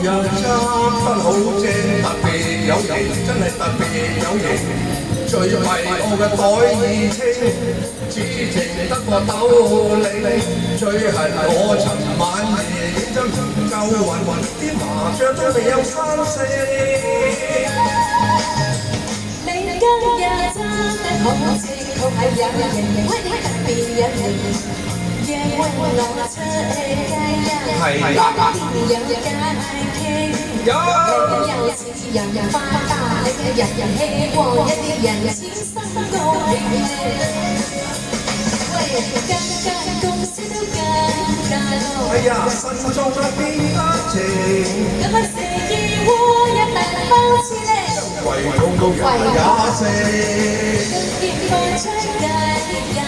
人執得好正，特別有型，真係特別有型。最弊我嘅袋已清，只剩得個斗零。最恨我尋晚夜認真唔夠暈，啲麻雀都未有3、4。你今日真的好似好係有型，喂你特別有型。夜為我出街人，係有街傾，有時人花大，人希望一啲人千生高興。喂，間公司都更加多。哎呀，心中變得靜。咁啊，四季窩一大包子咧，為痛到人也食。見我出街遊。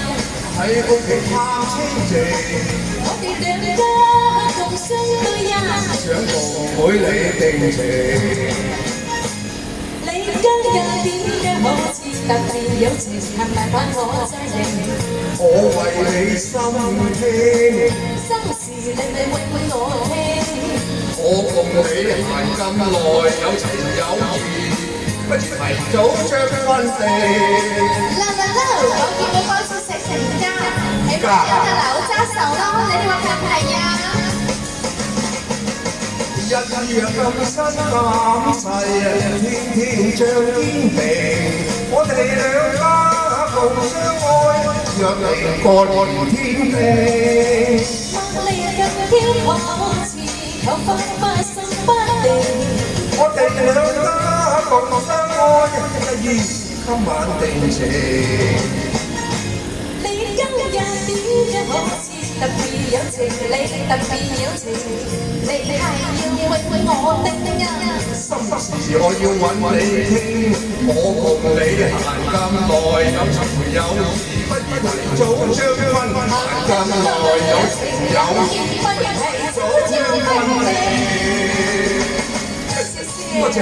喺屋企拋清靜，我哋兩家共相對呀，想同妹你定情。你今日點嘅好似特別有情，係咪把我真認？我為你心傾，心事你會我聽。我共你行咁耐，有情有義，不如提早將分地。我見你嗰次食成家，起碼有隻柳揸手咯，你哋話係唔係啊？日日咁新咁細，天天像天平，我哋兩家共相愛，若你過年天地。望你咁飄好似有花心不定，我哋兩家共相愛，一於今晚定情。你今日點嘅好似特別有情，你特別有情，你係要為我定啊！心事我要揾你傾，我共你行咁耐，有情有義，不如提早將分。行咁耐，有情有義，不如提早將分。多謝。